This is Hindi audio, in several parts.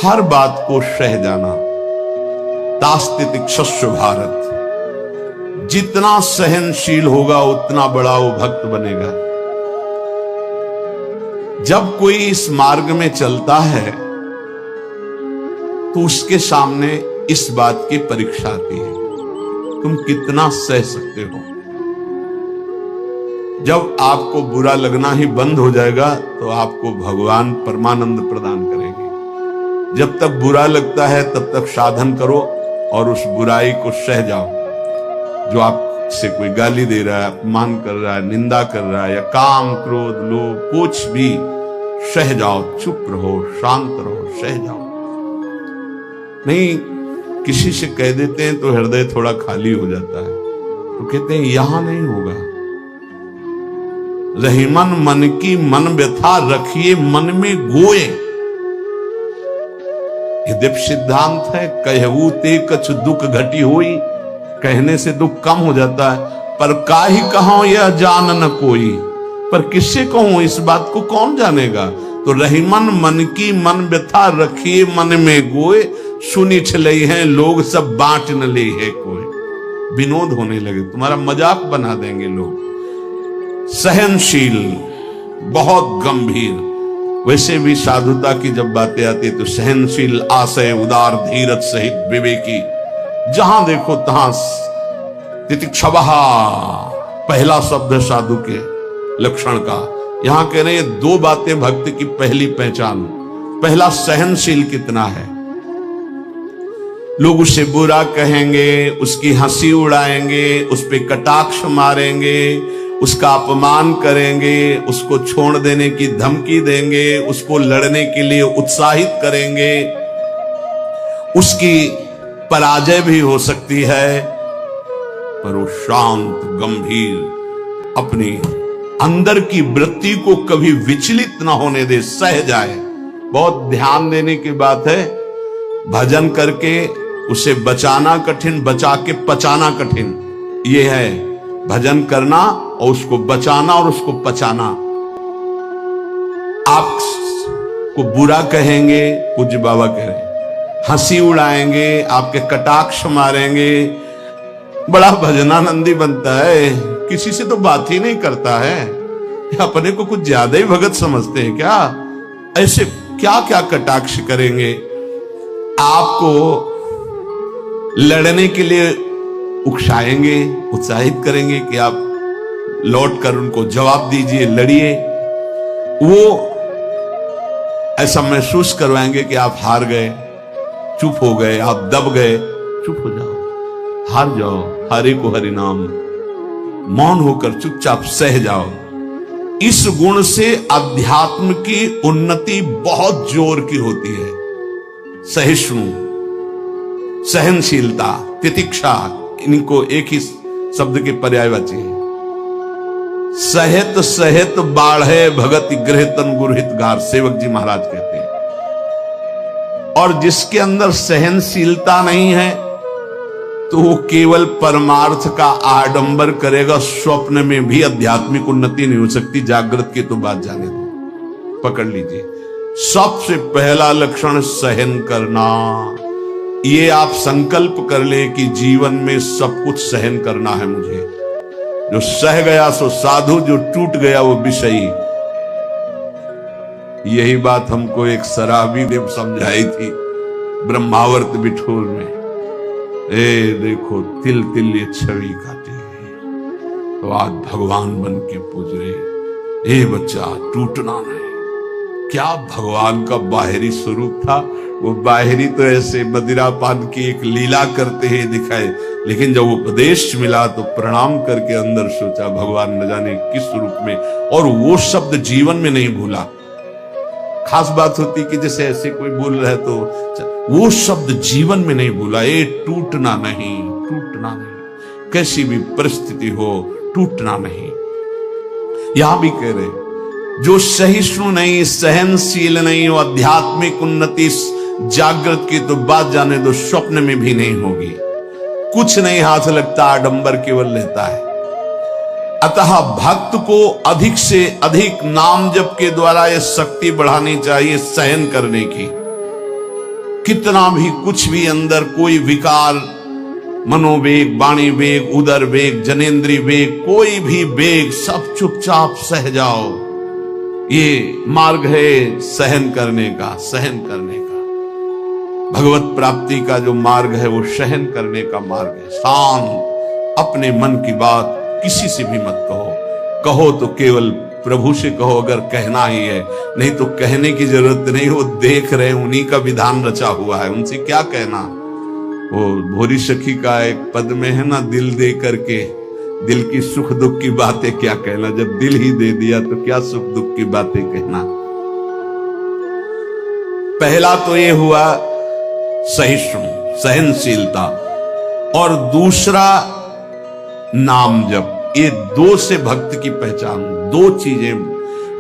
हर बात को सह जाना। तास्तितिक्षस्व भारत, जितना सहनशील होगा उतना बड़ा वो भक्त बनेगा। जब कोई इस मार्ग में चलता है तो उसके सामने इस बात की परीक्षा आती है, तुम कितना सह सकते हो। जब आपको बुरा लगना ही बंद हो जाएगा तो आपको भगवान परमानंद प्रदान करेंगे। जब तक बुरा लगता है तब तक साधन करो और उस बुराई को सह जाओ। जो आपसे कोई गाली दे रहा है, अपमान कर रहा है, निंदा कर रहा है, या काम क्रोध लोभ कुछ भी, सह जाओ, चुप रहो, शांत रहो, सह जाओ। नहीं, किसी से कह देते हैं तो हृदय थोड़ा खाली हो जाता है, तो कहते हैं यहां नहीं होगा। रहीमन मन की मन व्यथा रखिए मन में गोए, ये दिव्य सिद्धांत है। कहू ते कछ दुख घटी होई, कहने से दुख कम हो जाता है, पर काहि कहो यह जान न कोई, पर किससे कहूं इस बात को कौन जानेगा। तो रहीमन मन की मन व्यथा रखिए मन में गोए, सुनी छलई हैं लोग सब बांट न ले है कोई। विनोद होने लगे, तुम्हारा मजाक बना देंगे लोग। सहनशील, बहुत गंभीर। वैसे भी साधुता की जब बातें आती है तो सहनशील, आशय, उदार, धीरज सहित विवेकी, जहां देखो तहां तितिक्षवः पहला शब्द साधु के लक्षण का। यहां कह रहे हैं दो बातें भक्त की पहली पहचान। पहला, सहनशील कितना है। लोग उसे बुरा कहेंगे, उसकी हंसी उड़ाएंगे, उस पे कटाक्ष मारेंगे, उसका अपमान करेंगे, उसको छोड़ देने की धमकी देंगे, उसको लड़ने के लिए उत्साहित करेंगे। उसकी पराजय भी हो सकती है, पर वो शांत गंभीर, अपनी अंदर की वृत्ति को कभी विचलित ना होने दे, सह जाए। बहुत ध्यान देने की बात है। भजन करके उसे बचाना कठिन, बचा के पचाना कठिन। ये है भजन करना और उसको बचाना और उसको पचाना। आप को बुरा कहेंगे, पूज्य बाबा कह रहे हैं, हंसी उड़ाएंगे, आपके कटाक्ष मारेंगे, बड़ा भजनानंदी बनता है, किसी से तो बात ही नहीं करता है। अपने को कुछ ज्यादा ही भगत समझते हैं क्या? ऐसे क्या क्या कटाक्ष करेंगे, आपको लड़ने के लिए उकसाएंगे, उत्साहित करेंगे कि आप लौट कर उनको जवाब दीजिए, लड़िए। वो ऐसा महसूस करवाएंगे कि आप हार गए, चुप हो गए, आप दब गए। चुप हो जाओ, हार जाओ, हरि को हरि नाम, मौन होकर चुपचाप सह जाओ। इस गुण से अध्यात्म की उन्नति बहुत जोर की होती है। सहिष्णु, सहनशीलता, तितिक्षा, इनको एक ही शब्द के पर्यायवाची है। सहित सहित बाढ़े भगत गृह तन गुरहित गार, सेवक जी महाराज कहते हैं। और जिसके अंदर सहनशीलता नहीं है तो वो केवल परमार्थ का आडंबर करेगा, स्वप्न में भी आध्यात्मिक उन्नति नहीं हो सकती। जागृत की तो बात जाने दो, पकड़ लीजिए। सबसे पहला लक्षण सहन करना। ये आप संकल्प कर ले कि जीवन में सब कुछ सहन करना है मुझे। जो सह गया सो साधु, जो टूट गया वो विषयी। यही बात हमको एक शराबी देव समझाई थी ब्रह्मावर्त बिठूर में। ए देखो तिल तिल ये छवि काटी तो आज भगवान बन के पूज रहे। ए बच्चा टूटना नहीं। क्या भगवान का बाहरी स्वरूप था। वो बाहरी तो ऐसे मदिरा पान की एक लीला करते ही दिखाए, लेकिन जब उपदेश मिला तो प्रणाम करके अंदर सोचा भगवान न जाने किस रूप में, और वो शब्द जीवन में नहीं भूला। खास बात होती कि जैसे ऐसे कोई बोल रहा है तो वो शब्द जीवन में नहीं भूला। ये टूटना नहीं, टूटना नहीं, कैसी भी परिस्थिति हो टूटना नहीं। यहां भी कह रहे जो सहिष्णु नहीं, सहनशील नहीं, वो आध्यात्मिक उन्नति जागृत की तो बात जाने दो, स्वप्न में भी नहीं होगी। कुछ नहीं हाथ लगता, आडंबर केवल लेता है। अतः भक्त को अधिक से अधिक नाम जप के द्वारा यह शक्ति बढ़ानी चाहिए सहन करने की। कितना भी कुछ भी अंदर कोई विकार, मनोवेग, वाणी वेग, उदर वेग, जनेन्द्रीय वेग, कोई भी वेग, सब चुपचाप सह जाओ। ये मार्ग है सहन करने का, सहन करने का। भगवत प्राप्ति का जो मार्ग है वो सहन करने का मार्ग है। शांत, अपने मन की बात किसी से भी मत कहो, कहो तो केवल प्रभु से कहो अगर कहना ही है, नहीं तो कहने की जरूरत नहीं, वो देख रहे, उन्हीं का विधान रचा हुआ है, उनसे क्या कहना। वो भोरी सखी का एक पद में है ना, दिल दे करके दिल की सुख दुख की बातें क्या कहना, जब दिल ही दे दिया तो क्या सुख दुख की बातें कहना। पहला तो ये हुआ सहिष्णु, सहनशीलता, और दूसरा नाम जप। ये दो से भक्त की पहचान, दो चीजें।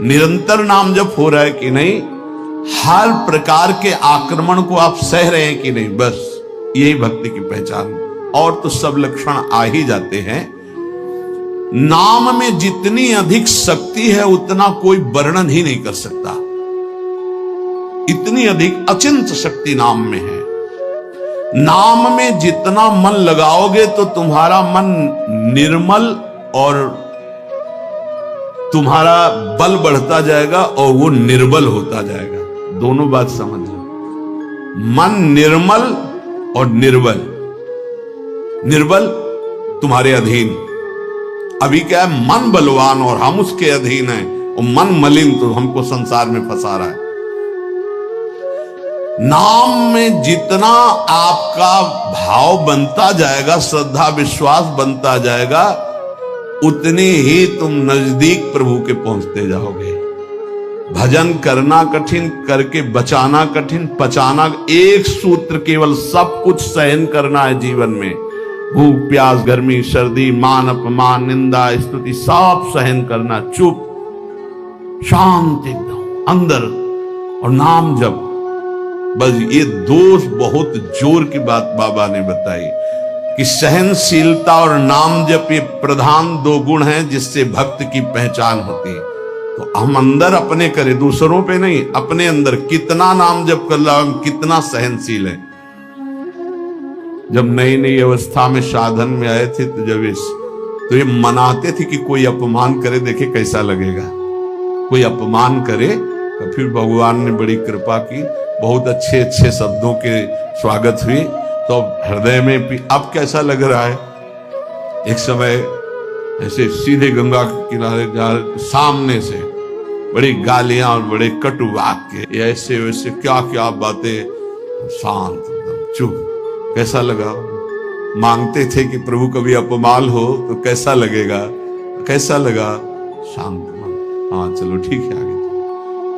निरंतर नाम जप हो रहा है कि नहीं, हर प्रकार के आक्रमण को आप सह रहे हैं कि नहीं, बस यही भक्ति की पहचान। और तो सब लक्षण आ ही जाते हैं। नाम में जितनी अधिक शक्ति है उतना कोई वर्णन ही नहीं कर सकता। इतनी अधिक अचिंत शक्ति नाम में है। नाम में जितना मन लगाओगे तो तुम्हारा मन निर्मल और तुम्हारा बल बढ़ता जाएगा और वो निर्बल होता जाएगा। दोनों बात समझ लो, मन निर्मल और निर्बल। निर्बल तुम्हारे अधीन। अभी क्या है, मन बलवान और हम उसके अधीन हैं, और मन मलिन तो हमको संसार में फंसा रहा है। नाम में जितना आपका भाव बनता जाएगा, श्रद्धा विश्वास बनता जाएगा, उतनी ही तुम नजदीक प्रभु के पहुंचते जाओगे। भजन करना कठिन, करके बचाना कठिन, पचाना एक सूत्र केवल, सब कुछ सहन करना है जीवन में। भूख प्यास गर्मी सर्दी मान अपमान निंदा स्तुति सब सहन करना, चुप शांत एकदम अंदर, और नाम जप। बस ये दो बहुत जोर की बात बाबा ने बताई कि सहनशीलता और नाम जप ये प्रधान दो गुण हैं जिससे भक्त की पहचान होती है। तो हम अंदर अपने करें, दूसरों पे नहीं, अपने अंदर कितना नाम जप कर रहा हूं, कितना सहनशील है। जब नई नई अवस्था में साधन में आए थे तो ये मनाते थे कि कोई अपमान करे देखे कैसा लगेगा। कोई अपमान करे तो फिर भगवान ने बड़ी कृपा की, बहुत अच्छे अच्छे शब्दों के स्वागत हुई, तो हृदय में भी अब कैसा लग रहा है। एक समय ऐसे सीधे गंगा के किनारे जा सामने से बड़ी गालियां और बड़े कटु वाक्य, ऐसे वैसे क्या क्या बातें, शांत एकदम चुप। कैसा लगा? मांगते थे कि प्रभु कभी अपमान हो तो कैसा लगेगा, कैसा लगा? शांत मन, हाँ चलो ठीक है आगे।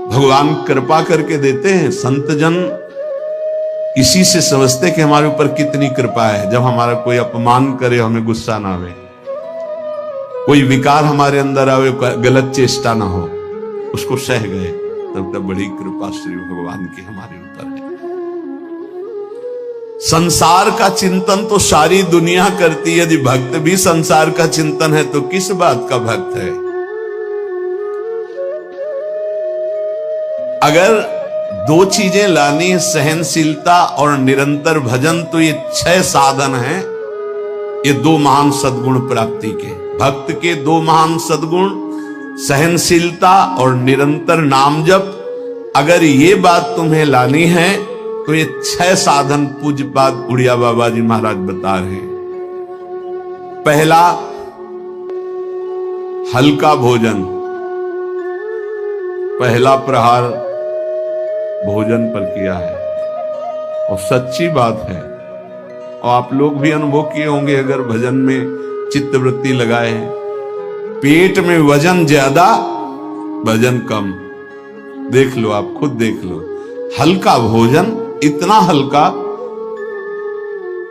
भगवान कृपा करके देते हैं। संत जन इसी से समझते कि हमारे ऊपर कितनी कृपा है। जब हमारा कोई अपमान करे हमें गुस्सा ना आवे, कोई विकार हमारे अंदर आवे, गलत चेष्टा ना हो, उसको सह गए, तब बड़ी कृपा श्री भगवान की हमारे ऊपर है। संसार का चिंतन तो सारी दुनिया करती है, यदि भक्त भी संसार का चिंतन है तो किस बात का भक्त है। अगर दो चीजें लानी है, सहनशीलता और निरंतर भजन, तो ये 6 साधन हैं। ये 2 महान सद्गुण प्राप्ति के, भक्त के 2 महान सद्गुण, सहनशीलता और निरंतर नाम जप। अगर ये बात तुम्हें लानी है तो ये 6 साधन पूज्यपाद उड़िया बाबा जी महाराज बता रहे हैं। पहला, हल्का भोजन। पहला प्रहार भोजन पर किया है, और सच्ची बात है, और आप लोग भी अनुभव किए होंगे अगर भजन में चित्तवृत्ति लगाए हैं। पेट में वजन ज्यादा, भजन कम। देख लो, आप खुद देख लो। हल्का भोजन, इतना हल्का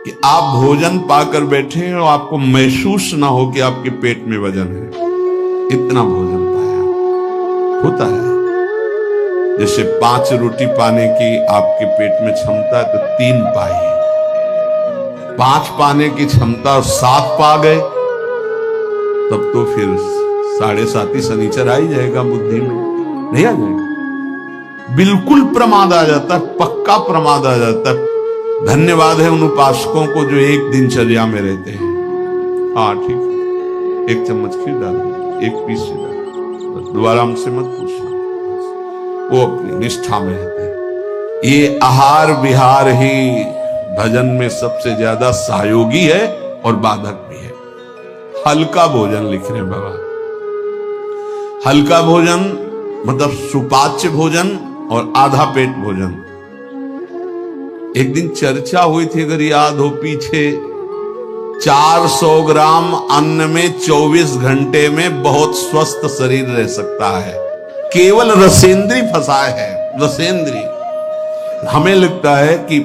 कि आप भोजन पाकर बैठे और आपको महसूस ना हो कि आपके पेट में वजन है, इतना भोजन पाया। होता है जैसे 5 रोटी पाने की आपके पेट में क्षमता है तो 3 पाई, 5 पाने की क्षमता 7 पा गए, तब तो फिर 7.5 शनिचर आ ही जाएगा बुद्धि में, नहीं आ जाएगा। बिल्कुल प्रमाद आ जाता है, पक्का प्रमाद आ जाता है। धन्यवाद है उन उपासकों को जो एक दिनचर्या में रहते हैं। हाँ ठीक है, 1 चम्मच खीर डाल दो, 1 पीस से डाल दो, बस दोबारा हमसे मत पूछना। वो अपनी निष्ठा में रहते हैं। ये आहार विहार ही भजन में सबसे ज्यादा सहयोगी है और बाधक भी है। हल्का भोजन लिख रहे हैं बाबा, हल्का भोजन मतलब सुपाच्य भोजन और आधा पेट भोजन। एक दिन चर्चा हुई थी, अगर याद हो पीछे, 400 ग्राम अन्न में 24 घंटे में बहुत स्वस्थ शरीर रह सकता है। केवल रसेंद्री फंसाए है, रसेंद्री। हमें लगता है कि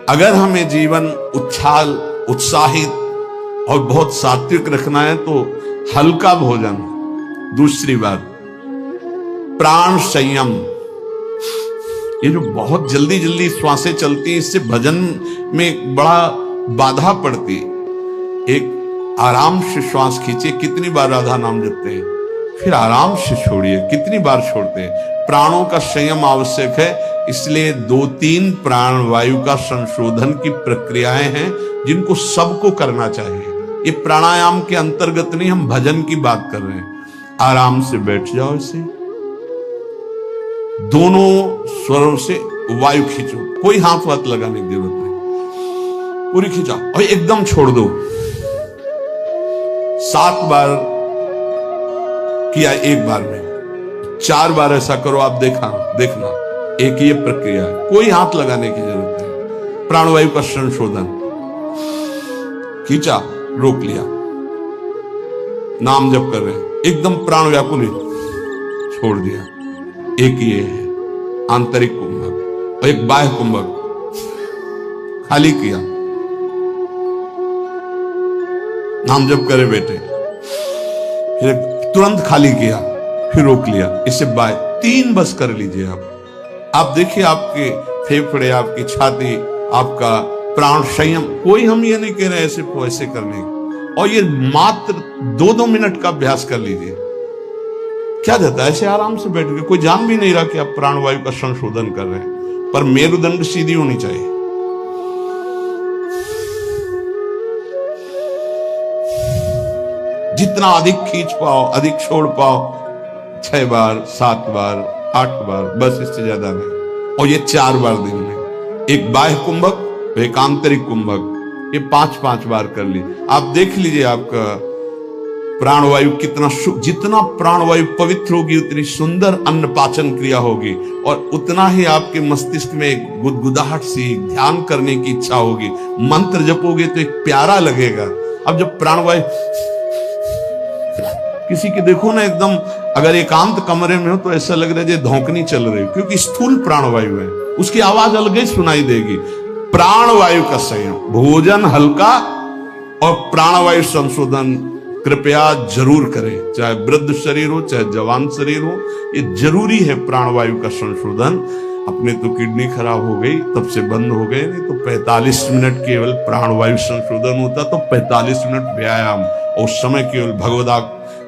अगर हमें जीवन उछाल उत्साहित और बहुत सात्विक रखना है तो हल्का भोजन। दूसरी बात, प्राण संयम। ये जो बहुत जल्दी जल्दी श्वासें चलती हैं, इससे भजन में बड़ा बाधा पड़ती। एक आराम से श्वास खींचिए, कितनी बार राधा नाम जपते हैं, फिर आराम से छोड़िए, कितनी बार छोड़ते हैं। प्राणों का संयम आवश्यक है, इसलिए 2-3 प्राण वायु का संशोधन की प्रक्रियाएं हैं जिनको सबको करना चाहिए। ये प्राणायाम के अंतर्गत नहीं, हम भजन की बात कर रहे हैं। आराम से बैठ जाओ, इसे दोनों स्वरों से वायु खींचो, कोई हाथ वाथ लगाने की जरूरत नहीं, पूरी खींचा और एकदम छोड़ दो। 7 बार किया एक बार में, 4 बार ऐसा करो, आप देखना एक ये प्रक्रिया है, कोई हाथ लगाने की जरूरत नहीं। प्राणवायु का संशोधन, खींचा, रोक लिया, नाम जप कर रहे हैं, एकदम प्राण व्याकुल, छोड़ दिया। एक ये है आंतरिक कुंभक और एक बाह्य कुंभक, खाली किया, नाम जप करे बेटे, फिर तुरंत खाली किया, फिर रोक लिया, इससे बाह्य 3 बस कर लीजिए आप देखिए आपके फेफड़े, आपकी छाती, आपका प्राण संयम। कोई हम ये नहीं कह रहे ऐसे वैसे करने, और ये मात्र 2-2 मिनट का अभ्यास कर लीजिए। क्या जाता है ऐसे आराम से बैठ के, कोई जान भी नहीं रहा कि आप प्राणवायु का संशोधन कर रहे हैं, पर मेरुदंड सीधी होनी चाहिए। जितना अधिक खींच पाओ, अधिक छोड़ पाओ, 6 बार, 7 बार, 8 बार, बस, इससे ज्यादा नहीं। और ये 4 बार दिन में, एक बाह्य कुंभक, एक आंतरिक कुंभक, ये 5-5 बार कर ली। आप देख लीजिए आपका प्राणवायु कितना, जितना प्राणवायु पवित्र होगी उतनी सुंदर अन्न पाचन क्रिया होगी, और उतना ही आपके मस्तिष्क में एक गुदगुदाहट सी, ध्यान करने की इच्छा होगी। मंत्र जपोगे तो एक प्यारा लगेगा। अब जब प्राणवायु किसी की देखो ना, एकदम अगर एकांत कमरे में हो तो ऐसा लग रहा है जैसे धौंकनी चल रही, क्योंकि स्थूल प्राणवायु है, उसकी आवाज अलग ही सुनाई देगी। प्राणवायु का संयम, भोजन हल्का और प्राणवायु संशोधन कृपया जरूर करें, चाहे वृद्ध शरीर हो चाहे जवान शरीर हो, ये जरूरी है प्राणवायु का संशोधन। अपने तो किडनी खराब हो गई तब से बंद हो गए, नहीं तो 45 मिनट केवल प्राणवायु संशोधन होता, तो 45 मिनट व्यायाम, और उस समय केवल भगवदा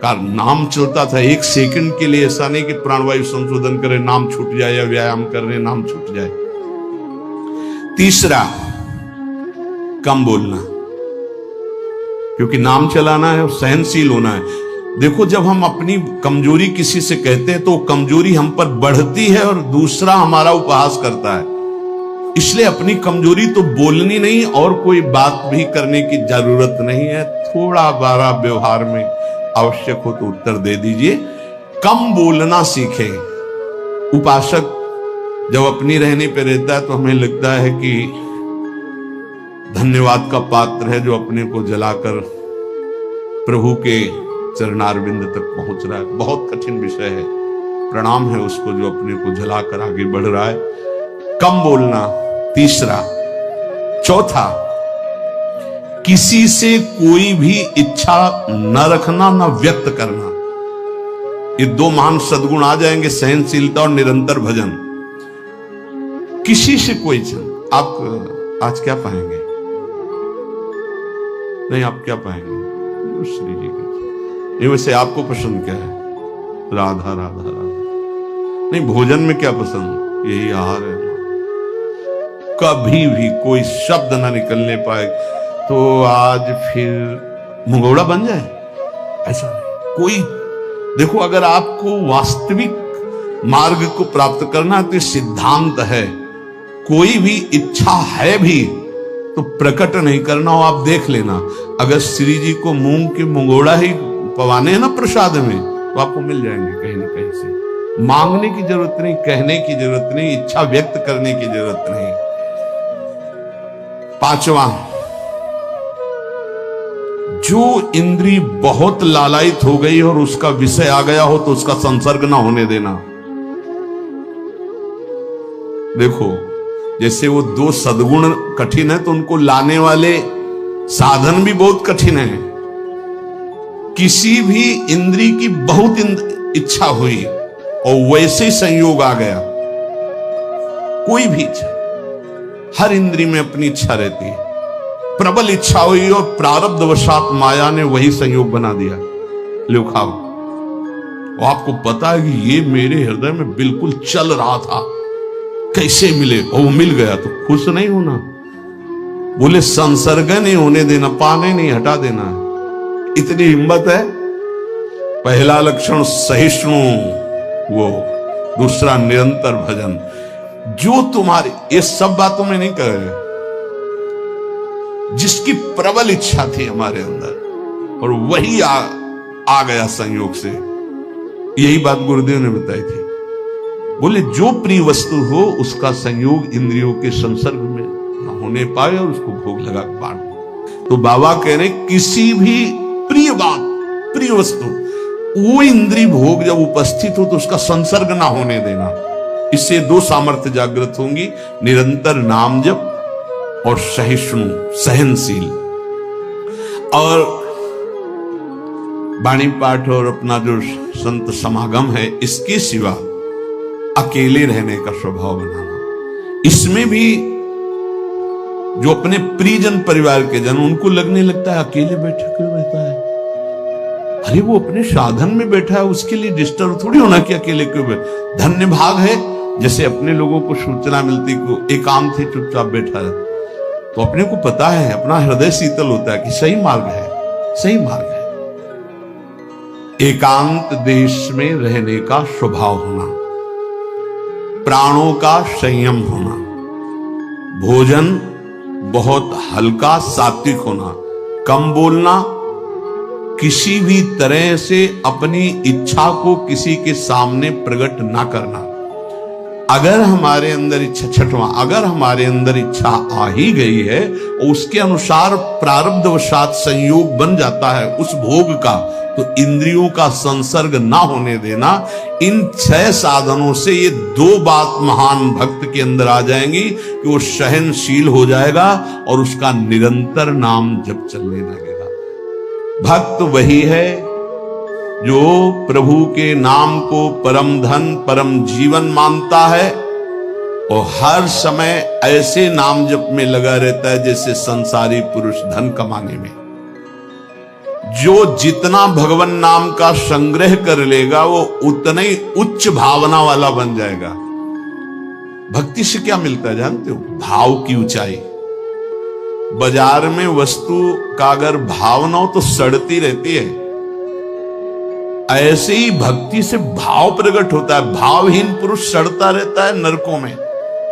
का नाम चलता था। 1 सेकंड के लिए ऐसा नहीं कि प्राणवायु संशोधन करे, नाम छूट जाए, या व्यायाम कर रहे नाम छूट जाए। तीसरा, कम बोलना, क्योंकि नाम चलाना है और सहनशील होना है। देखो, जब हम अपनी कमजोरी किसी से कहते हैं तो कमजोरी हम पर बढ़ती है और दूसरा हमारा उपहास करता है। इसलिए अपनी कमजोरी तो बोलनी नहीं, और कोई बात भी करने की जरूरत नहीं है। थोड़ा बारा व्यवहार में आवश्यक हो तो उत्तर दे दीजिए। कम बोलना सीखें। उपासक जब अपनी रहने पे रहता है तो हमें लगता है कि धन्यवाद का पात्र है जो अपने को जलाकर प्रभु के चरणारविंद तक पहुंच रहा है। बहुत कठिन विषय है, प्रणाम है उसको जो अपने को जलाकर आगे बढ़ रहा है। कम बोलना, तीसरा। चौथा, किसी से कोई भी इच्छा न रखना, न व्यक्त करना। ये 2 महान सद्गुण आ जाएंगे, सहनशीलता और निरंतर भजन। किसी से कोई इच्छा, आप आज क्या पाएंगे? नहीं, आप क्या पाएंगे? श्री जी के। ये वैसे आपको पसंद क्या है? राधा राधा राधा। नहीं, भोजन में क्या पसंद, यही आहार है। कभी भी कोई शब्द ना निकलने पाए तो आज फिर मुंगौड़ा बन जाए, ऐसा नहीं। कोई देखो, अगर आपको वास्तविक मार्ग को प्राप्त करना तो सिद्धांत है, कोई भी इच्छा है भी तो प्रकट नहीं करना हो। आप देख लेना, अगर श्री जी को मूंग के मुंगोड़ा ही पवाने हैं ना प्रसाद में, तो आपको मिल जाएंगे कहीं ना कहीं से। मांगने की जरूरत नहीं, कहने की जरूरत नहीं, इच्छा व्यक्त करने की जरूरत नहीं। पांचवा, जो इंद्री बहुत लालायित हो गई और उसका विषय आ गया हो तो उसका संसर्ग ना होने देना। देखो, जैसे वो दो सद्गुण कठिन है तो उनको लाने वाले साधन भी बहुत कठिन है। किसी भी इंद्री की बहुत इच्छा हुई और वैसे संयोग आ गया, कोई भी इच्छा, हर इंद्री में अपनी इच्छा रहती है, प्रबल इच्छा हुई और प्रारब्धवशात माया ने वही संयोग बना दिया, लो खाओ। और आपको पता है कि ये मेरे हृदय में बिल्कुल चल रहा था, कैसे मिले, और वो मिल गया, तो खुश नहीं होना। बोले संसर्ग नहीं होने देना, पाने नहीं हटा देना, इतनी हिम्मत है। पहला लक्षण सहिष्णु, वो दूसरा निरंतर भजन। जो तुम्हारी, ये सब बातों में नहीं कह रहे, जिसकी प्रबल इच्छा थी हमारे अंदर और वही आ गया संयोग से, यही बात गुरुदेव ने बताई थी। बोले जो प्रिय वस्तु हो उसका संयोग इंद्रियों के संसर्ग में न होने पाए और उसको भोग लगा बांट दो। तो बाबा कह रहे किसी भी प्रिय बात, प्रिय वस्तु, वो इंद्रिय भोग जब उपस्थित हो तो उसका संसर्ग ना होने देना। इससे दो सामर्थ्य जागृत होंगी, निरंतर नाम जप और सहिष्णु, सहनशील। और वाणी पाठ और अपना जो संत समागम है, इसके सिवा अकेले रहने का स्वभाव बनाना। इसमें भी जो अपने प्रियजन परिवार के जन, उनको लगने लगता है अकेले बैठे क्यों रहता है, अरे वो अपने साधन में बैठा है, उसके लिए डिस्टर्ब थोड़ी होना कि अकेले क्यों बैठे। धन्य भाग है जैसे अपने लोगों को सूचना मिलती को एकांत ही चुपचाप बैठा है, तो अपने को पता है, अपना हृदय शीतल होता है कि सही मार्ग है, सही मार्ग है। एकांत देश में रहने का स्वभाव होना, प्राणों का संयम होना, भोजन बहुत हल्का सात्विक होना, कम बोलना, किसी भी तरह से अपनी इच्छा को किसी के सामने प्रकट ना करना। अगर हमारे अंदर इच्छा, छठवां, अगर हमारे अंदर इच्छा आ ही गई है और उसके अनुसार प्रारब्धवशात संयोग बन जाता है उस भोग का, तो इंद्रियों का संसर्ग ना होने देना। इन 6 साधनों से ये 2 बात महान भक्त के अंदर आ जाएंगी कि वो सहनशील हो जाएगा और उसका निरंतर नाम जप चलने लगेगा। भक्त वही है जो प्रभु के नाम को परम धन, परम जीवन मानता है और हर समय ऐसे नाम जप में लगा रहता है जैसे संसारी पुरुष धन कमाने में। जो जितना भगवान नाम का संग्रह कर लेगा वो उतना ही उच्च भावना वाला बन जाएगा। भक्ति से क्या मिलता है जानते हो? भाव की ऊंचाई। बाजार में वस्तु का अगर भाव ना हो तो सड़ती रहती है, ऐसे ही भक्ति से भाव प्रकट होता है। भावहीन पुरुष सड़ता रहता है, नरकों में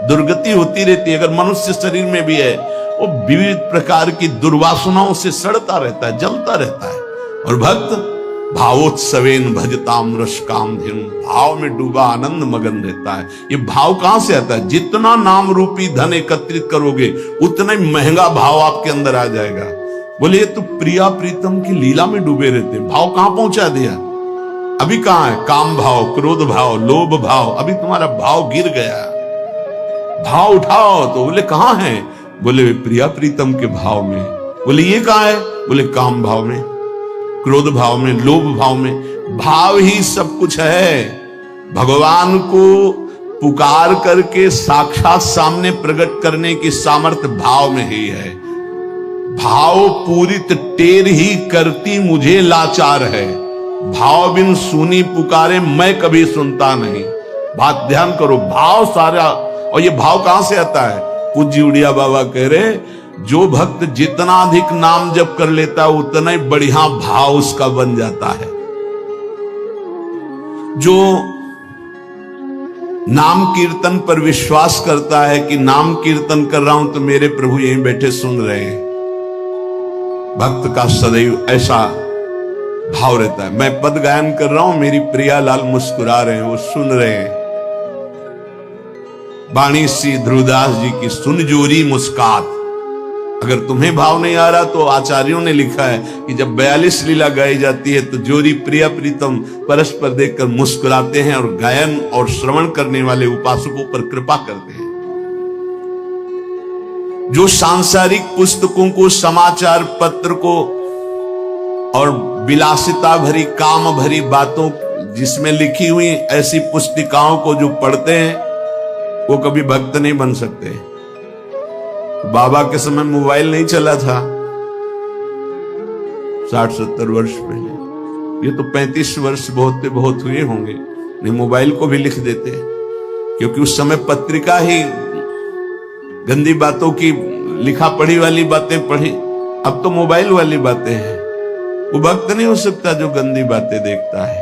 दुर्गति होती रहती है। अगर मनुष्य शरीर में भी है, वो विविध प्रकार की दुर्वासनाओं से सड़ता रहता है, जलता रहता है। और भक्त भावोत्सवेन भजताम रस काम धेनु, भाव में डूबा आनंद मगन रहता है। ये भाव कहां से आता है? जितना नाम रूपी धन एकत्रित करोगे उतना ही महंगा भाव आपके अंदर आ जाएगा। बोले ये तो प्रिया प्रीतम की लीला में डूबे रहते, भाव कहां पहुंचा दिया? अभी कहां है? काम भाव, क्रोध भाव, लोभ भाव, अभी तुम्हारा भाव गिर गया। भाव उठाओ तो बोले कहां है? बोले प्रिया प्रीतम के भाव में। बोले ये कहां है? बोले काम भाव में, क्रोध भाव में, लोभ भाव में। भाव ही सब कुछ है। भगवान को पुकार करके साक्षात सामने प्रकट करने की सामर्थ्य भाव में ही है। भाव पूरित टेर ही करती मुझे लाचार है, भाव बिन सुनी पुकारे मैं कभी सुनता नहीं। बात ध्यान करो, भाव सारा। और ये भाव कहां से आता है? पूज्य उड़िया बाबा कह रहे, जो भक्त जितना अधिक नाम जप कर लेता है उतना ही बढ़िया भाव उसका बन जाता है। जो नाम कीर्तन पर विश्वास करता है कि नाम कीर्तन कर रहा हूं तो मेरे प्रभु यहीं बैठे सुन रहे हैं, भक्त का सदैव ऐसा भाव रहता है। मैं पद गायन कर रहा हूं, मेरी प्रिया लाल मुस्कुरा रहे हैं, वो सुन रहे हैं। बाणी सी ध्रुवदास जी की सुन जोरी मुस्कात। अगर तुम्हें भाव नहीं आ रहा तो आचार्यों ने लिखा है कि जब 42 लीला गाई जाती है तो जोरी प्रिया प्रीतम परस्पर देखकर मुस्कुराते हैं और गायन और श्रवण करने वाले उपासकों पर कृपा करते हैं। जो सांसारिक पुस्तकों को, समाचार पत्र को और विलासिता भरी काम भरी बातों जिसमें लिखी हुई ऐसी पुस्तिकाओं को जो पढ़ते हैं वो कभी भक्त नहीं बन सकते। बाबा के समय मोबाइल नहीं चला था 60-70 वर्ष पहले। ये तो 35 वर्ष बहुत हुए होंगे, नहीं मोबाइल को भी लिख देते, क्योंकि उस समय पत्रिका ही गंदी बातों की लिखा पढ़ी वाली बातें पढ़ी। अब तो मोबाइल वाली बातें हैं। वो भक्त नहीं हो सकता जो गंदी बातें देखता है।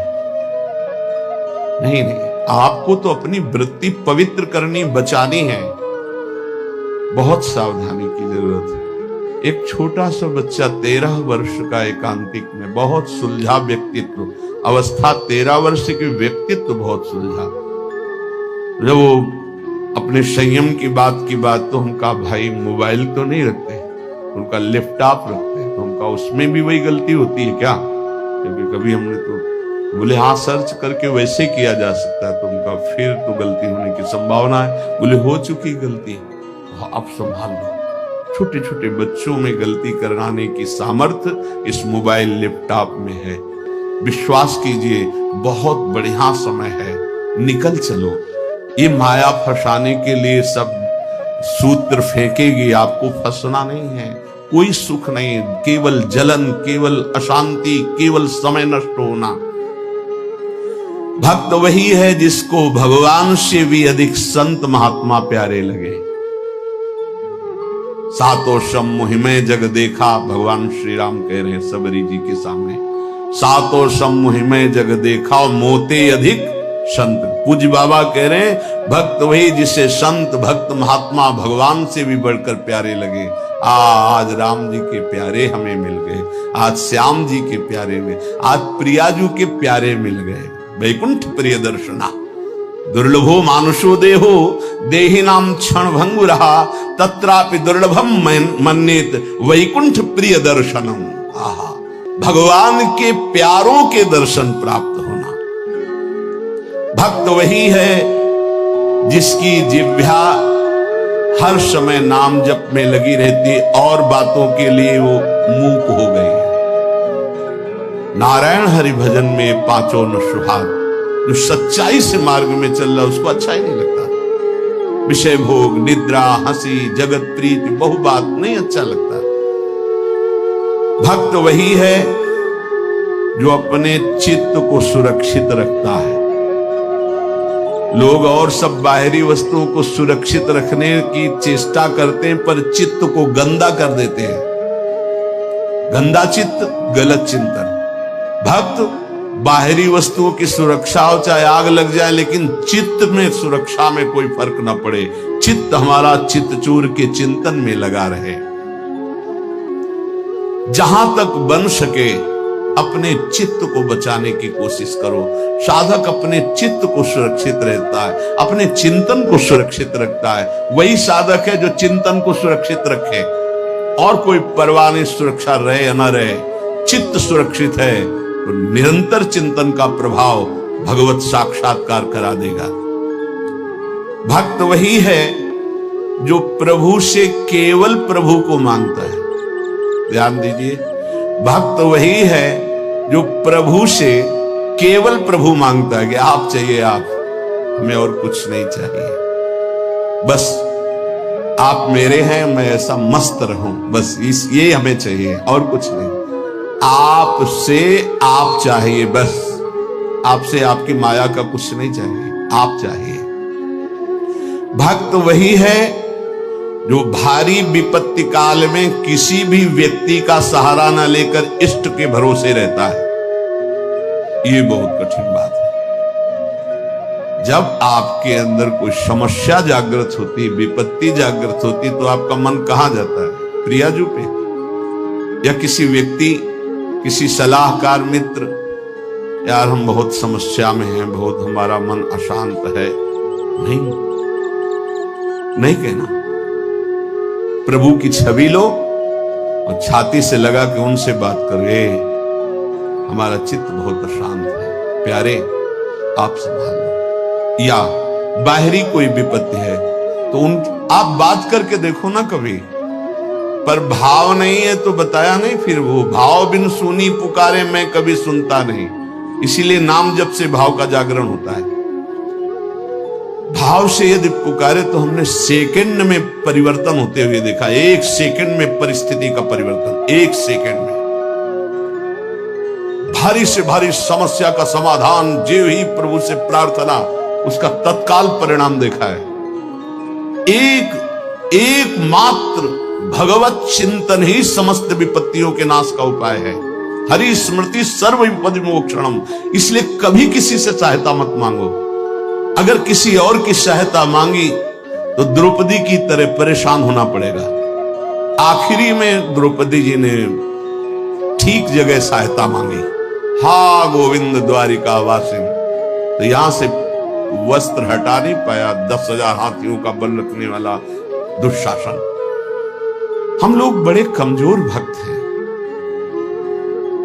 नहीं, आपको तो अपनी वृत्ति पवित्र करनी, बचानी है। बहुत सावधानी की जरूरत है। एक छोटा सा बच्चा 13 वर्ष का एकांतिक में, बहुत सुलझा व्यक्तित्व, अवस्था 13 वर्ष की, व्यक्तित्व बहुत सुलझा। जब वो अपने संयम की बात तो हम कहा भाई मोबाइल तो नहीं रखते, उनका लैपटॉप रखते हैं। तो उनका उसमें भी वही गलती होती है क्या? क्योंकि कभी हमने तो बोले हाँ सर्च करके वैसे किया जा सकता है। तो उनका फिर तो गलती होने की संभावना है। बोले हो चुकी गलती, अब संभाल लो। छोटे छोटे बच्चों में गलती कराने की सामर्थ्य इस मोबाइल लैपटॉप में है। विश्वास कीजिए बहुत बढ़िया समय है, निकल चलो। ये माया फंसाने के लिए सब सूत्र फेंकेगी, आपको फंसना नहीं है। कोई सुख नहीं, केवल जलन, केवल अशांति, केवल समय नष्ट होना। भक्त वही है जिसको भगवान से भी अधिक संत महात्मा प्यारे लगे। सातों शम मुहिमे जग देखा, भगवान श्री राम कह रहे हैं सबरी जी के सामने, सातों शम मुहिमे जग देखा मोते अधिक संत। पूज्य बाबा कह रहे हैं भक्त वही जिसे संत, भक्त, महात्मा भगवान से भी बढ़कर प्यारे लगे। आज राम जी के प्यारे हमें मिल गए, आज श्याम जी के प्यारे में, आज प्रियाजू के प्यारे मिल गए। वैकुंठ प्रिय दर्शना दुर्लभो मानुषो देहो देहि नाम क्षण भंगु रहा, तत्रापि दुर्लभम मन्येत वैकुंठ प्रिय दर्शनम। आहा, भगवान के प्यारों के दर्शन प्राप्त होना। भक्त वही है जिसकी जिह्वा हर समय नाम जप में लगी रहती और बातों के लिए वो मूक हो गई है। नारायण हरि भजन में पांचों न सुहाग। जो सच्चाई से मार्ग में चल रहा उसको अच्छा ही नहीं लगता। विषय भोग, निद्रा, हंसी, जगत प्रीति, बहु बात नहीं अच्छा लगता। भक्त वही है जो अपने चित्त को सुरक्षित रखता है। लोग और सब बाहरी वस्तुओं को सुरक्षित रखने की चेष्टा करते हैं पर चित्त को गंदा कर देते हैं। गंदा चित्त, गलत चिंतन। भक्त बाहरी वस्तुओं की सुरक्षा हो, चाहे आग लग जाए, लेकिन चित्त में सुरक्षा में कोई फर्क ना पड़े। चित्त हमारा चित्तचूर के चिंतन में लगा रहे। जहां तक बन सके अपने चित्त को बचाने की कोशिश करो। साधक अपने चित्त को सुरक्षित रहता है, अपने चिंतन को सुरक्षित रखता है। वही साधक है जो चिंतन को सुरक्षित रखे। और कोई परवाह नहीं सुरक्षा रहे या ना रहे, चित्त सुरक्षित है तो निरंतर चिंतन का प्रभाव भगवत साक्षात्कार करा देगा। भक्त वही है जो प्रभु से केवल प्रभु को मांगता है। ध्यान दीजिए, भक्त वही है जो प्रभु से केवल प्रभु मांगता है कि आप चाहिए आप, हमें और कुछ नहीं चाहिए। बस आप मेरे हैं, मैं ऐसा मस्त रहूं, बस ये हमें चाहिए और कुछ नहीं। आपसे आप चाहिए, बस आपसे आपकी माया का कुछ नहीं चाहिए। आप चाहिए। भक्त वही है जो भारी विपत्ति काल में किसी भी व्यक्ति का सहारा न लेकर इष्ट के भरोसे रहता है। ये बहुत कठिन बात है। जब आपके अंदर कोई समस्या जागृत होती, विपत्ति जागृत होती, तो आपका मन कहां जाता है? प्रियाजू पे, या किसी व्यक्ति, किसी सलाहकार मित्र, यार हम बहुत समस्या में हैं, बहुत हमारा मन अशांत है। नहीं कहना। प्रभु की छवि लो और छाती से लगा के उनसे बात करो, हमारा चित्त बहुत अशांत है, प्यारे आप संभाल लो। या बाहरी कोई विपत्ति है तो आप बात करके देखो ना कभी, पर भाव नहीं है तो बताया नहीं। फिर वो भाव बिन सुनी पुकारे मैं कभी सुनता नहीं। इसीलिए नाम जप से भाव का जागरण होता है। भाव से यदि पुकारे तो हमने सेकंड में परिवर्तन होते हुए देखा। एक सेकंड में परिस्थिति का परिवर्तन, एक सेकंड में भारी से भारी समस्या का समाधान जो ही प्रभु से प्रार्थना, उसका तत्काल परिणाम देखा है। एक मात्र भगवत चिंतन ही समस्त विपत्तियों के नाश का उपाय है। हरि स्मृति सर्व विपदि मोक्षणम। इसलिए कभी किसी से सहायता मत मांगो। अगर किसी और की सहायता मांगी तो द्रौपदी की तरह परेशान होना पड़ेगा। आखिरी में द्रौपदी जी ने ठीक जगह सहायता मांगी। हा गोविंद द्वारिका वासिन, तो यहां से वस्त्र हटा नहीं पाया 10,000 हाथियों का बल रखने वाला दुशासन। हम लोग बड़े कमजोर भक्त हैं।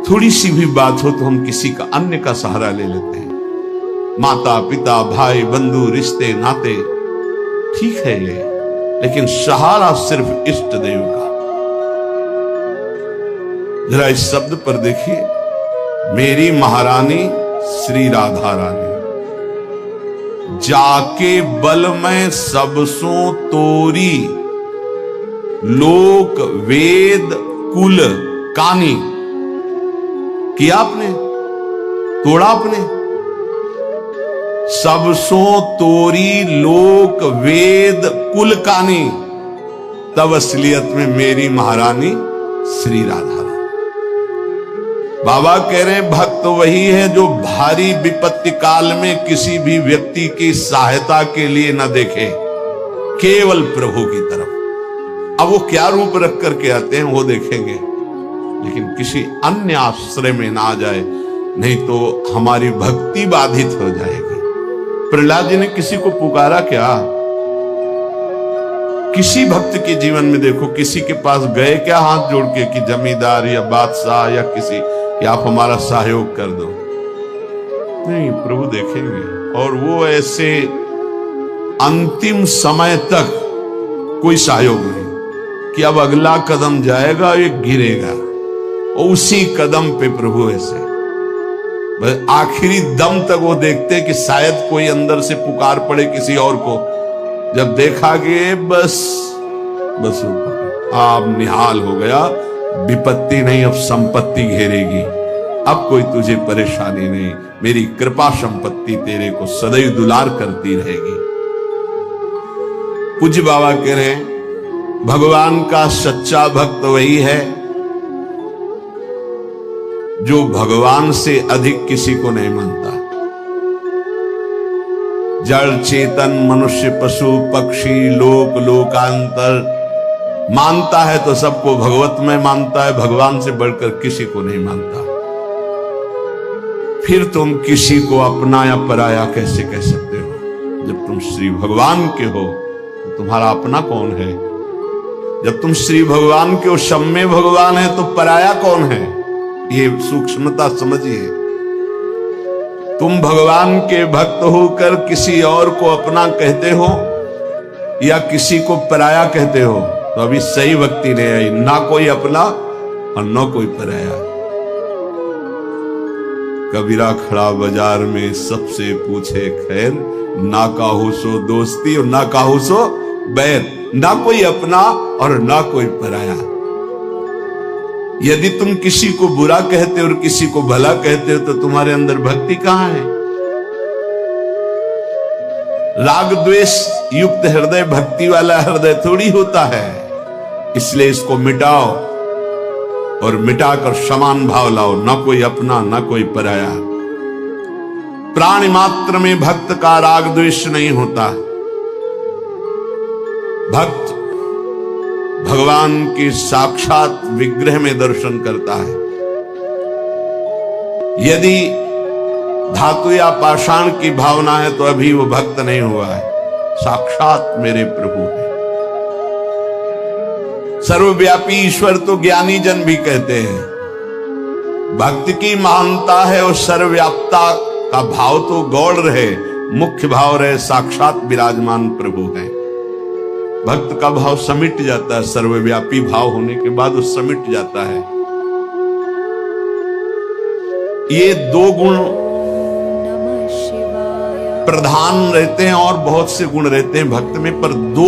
थोड़ी सी भी बात हो तो हम किसी का, अन्य का सहारा ले लेते हैं। माता पिता भाई बंधु रिश्ते नाते ठीक है ये, लेकिन सहारा सिर्फ इष्ट देव का। जरा इस शब्द पर देखिए, मेरी महारानी श्री राधा रानी, जाके बल में सबसों तोरी, लोक वेद कुल कानी। किया आपने, तोड़ा आपने। सबसों तोरी लोक वेद कुल कानी, तब असलियत में मेरी महारानी श्री राधा। बाबा कह रहे हैं भक्त वही है जो भारी विपत्ति काल में किसी भी व्यक्ति की सहायता के लिए न देखे, केवल प्रभु की तरफ। अब वो क्या रूप रख करके आते हैं वो देखेंगे, लेकिन किसी अन्य आश्रय में ना जाए, नहीं तो हमारी भक्ति बाधित हो जाएगी। प्रहलाद जी ने किसी को पुकारा क्या? किसी भक्त के जीवन में देखो, किसी के पास गए क्या हाथ जोड़ के कि जमींदार या बादशाह या किसी कि आप हमारा सहयोग कर दो? नहीं, प्रभु देखेंगे। और वो ऐसे अंतिम समय तक कोई सहयोग नहीं कि अब अगला कदम जाएगा ये गिरेगा, और उसी कदम पे प्रभु ऐसे आखिरी दम तक वो देखते कि शायद कोई अंदर से पुकार पड़े किसी और को। जब देखा कि बस आप निहाल हो गया, विपत्ति नहीं अब संपत्ति घेरेगी, अब कोई तुझे परेशानी नहीं, मेरी कृपा संपत्ति तेरे को सदैव दुलार करती रहेगी। पूज्य बाबा कह रहे हैं भगवान का सच्चा भक्त वही है जो भगवान से अधिक किसी को नहीं मानता। जड़ चेतन मनुष्य पशु पक्षी लोक लोकांतर मानता है तो सबको भगवत में मानता है, भगवान से बढ़कर किसी को नहीं मानता। फिर तुम किसी को अपना या पराया कैसे कह सकते हो? जब तुम श्री भगवान के हो तो तुम्हारा अपना कौन है? जब तुम श्री भगवान के हो, सम्मे भगवान है, तो पराया कौन है? ये सूक्ष्मता समझिए। तुम भगवान के भक्त होकर किसी और को अपना कहते हो या किसी को पराया कहते हो, तो अभी सही भक्ति नहीं आई। ना कोई अपना और ना कोई पराया। कबीरा खड़ा बाजार में सबसे पूछे खैर, ना काहू सो दोस्ती और ना काहू सो बैर। ना कोई अपना और ना कोई पराया। यदि तुम किसी को बुरा कहते हो और किसी को भला कहते हो तो तुम्हारे अंदर भक्ति कहां है? राग द्वेष युक्त हृदय भक्ति वाला हृदय थोड़ी होता है। इसलिए इसको मिटाओ और मिटाकर समान भाव लाओ, ना कोई अपना ना कोई पराया। प्राणी मात्र में भक्त का राग द्वेष नहीं होता। भक्त भगवान की साक्षात विग्रह में दर्शन करता है। यदि धातु या पाषाण की भावना है तो अभी वो भक्त नहीं हुआ है। साक्षात मेरे प्रभु है। सर्वव्यापी ईश्वर तो ज्ञानी जन भी कहते हैं। भक्ति की महानता है और सर्वव्यापता का भाव तो गौड़ रहे, मुख्य भाव रहे साक्षात विराजमान प्रभु है। भक्त का भाव समिट जाता है, सर्वव्यापी भाव होने के बाद वो समिट जाता है। ये दो गुण प्रधान रहते हैं और बहुत से गुण रहते हैं भक्त में, पर दो